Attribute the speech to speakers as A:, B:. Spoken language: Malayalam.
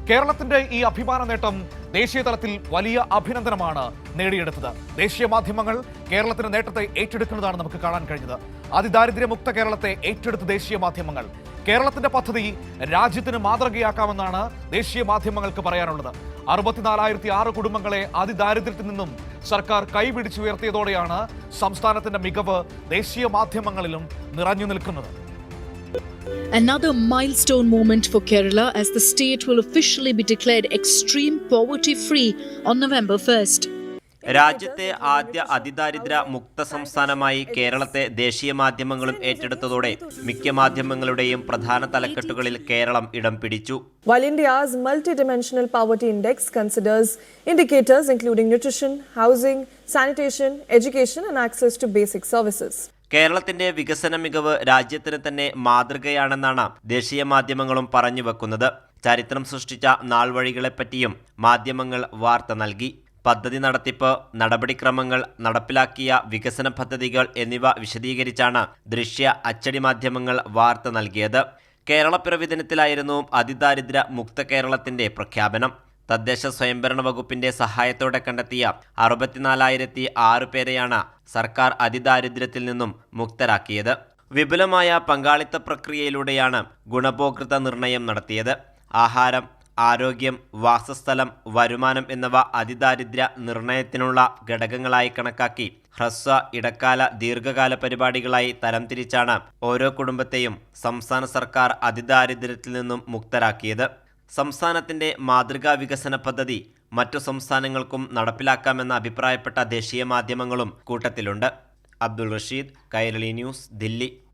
A: കേരളത്തിന്റെ ഈ അഭിമാന നേട്ടം ദേശീയ തലത്തിൽ വലിയ അഭിനന്ദനമാണ് നേടിയെടുത്തത്. ദേശീയ മാധ്യമങ്ങൾ കേരളത്തിന്റെ നേട്ടത്തെ ഏറ്റെടുക്കുന്നതാണ് നമുക്ക് കാണാൻ കഴിഞ്ഞത്. അതിദാരിദ്ര്യമുക്ത കേരളത്തെ ഏറ്റെടുത്ത ദേശീയ മാധ്യമങ്ങൾ. കേരളത്തിന്റെ പദ്ധതി രാജ്യത്തിന് മാതൃകയാക്കാമെന്നാണ് ദേശീയ മാധ്യമങ്ങൾക്ക് പറയാനുള്ളത്. 64,006 കുടുംബങ്ങളെ അതിദാരിദ്ര്യത്തിൽ നിന്നും സർക്കാർ കൈപിടിച്ചുയർത്തിയതോടെയാണ് സംസ്ഥാനത്തിന്റെ മികവ് ദേശീയ മാധ്യമങ്ങളിലും നിറഞ്ഞു നിൽക്കുന്നത്.
B: Another milestone moment for Kerala as the state will officially be declared extreme poverty free on November 1st.
C: രാജ്യത്തെ ആദ്യ അതിദാരിദ്ര്യ മുക്ത സംസ്ഥാനമായി കേരളത്തെ ദേശീയ മാധ്യമങ്ങളും ഏറ്റെടുത്തതോടെ മിക്ക മാധ്യമങ്ങളുടെയും പ്രധാന തലക്കെട്ടുകളിൽ കേരളം ഇടം പിടിച്ചു.
D: While India's multidimensional poverty index considers indicators including nutrition, housing, sanitation, education and access to basic services.
C: കേരളത്തിന്റെ വികസന മികവ് രാജ്യത്തിന് തന്നെ മാതൃകയാണെന്നാണ് ദേശീയ മാധ്യമങ്ങളും പറഞ്ഞു വെക്കുന്നത്. ചരിത്രം സൃഷ്ടിച്ച നാൾവഴികളെപ്പറ്റിയും മാധ്യമങ്ങൾ വാർത്ത നൽകി. പദ്ധതി നടത്തിപ്പ്, നടപടിക്രമങ്ങൾ, നടപ്പിലാക്കിയ വികസന പദ്ധതികൾ എന്നിവ വിശദീകരിച്ചാണ് ദൃശ്യ അച്ചടി മാധ്യമങ്ങൾ വാർത്ത നൽകിയത്. കേരളപ്പിറവി ദിനത്തിലായിരുന്നു അതിദാരിദ്ര്യ മുക്ത കേരളത്തിന്റെ പ്രഖ്യാപനം. തദ്ദേശ സ്വയംഭരണ വകുപ്പിന്റെ സഹായത്തോടെ കണ്ടെത്തിയ 64,006 പേരെയാണ് സർക്കാർ അതിദാരിദ്ര്യത്തിൽ നിന്നും മുക്തരാക്കിയത്. വിപുലമായ പങ്കാളിത്ത പ്രക്രിയയിലൂടെയാണ് ഗുണഭോക്തൃ നിർണയം നടത്തിയത്. ആഹാരം, ആരോഗ്യം, വാസസ്ഥലം, വരുമാനം എന്നിവ അതിദാരിദ്ര്യ നിർണയത്തിനുള്ള ഘടകങ്ങളായി കണക്കാക്കി ഹ്രസ്വ, ഇടക്കാല, ദീർഘകാല പരിപാടികളായി തരംതിരിച്ചാണ് ഓരോ കുടുംബത്തെയും സംസ്ഥാന സർക്കാർ അതിദാരിദ്ര്യത്തിൽ നിന്നും മുക്തരാക്കിയത്. സംസ്ഥാനത്തിന്റെ മാതൃകാ വികസന പദ്ധതി മറ്റു സംസ്ഥാനങ്ങൾക്കും നടപ്പിലാക്കാമെന്ന് അഭിപ്രായപ്പെട്ട ദേശീയ മാധ്യമങ്ങളും കൂട്ടത്തിലുണ്ട്. അബ്ദുൾ റഷീദ്, കൈരളി ന്യൂസ്, ദില്ലി.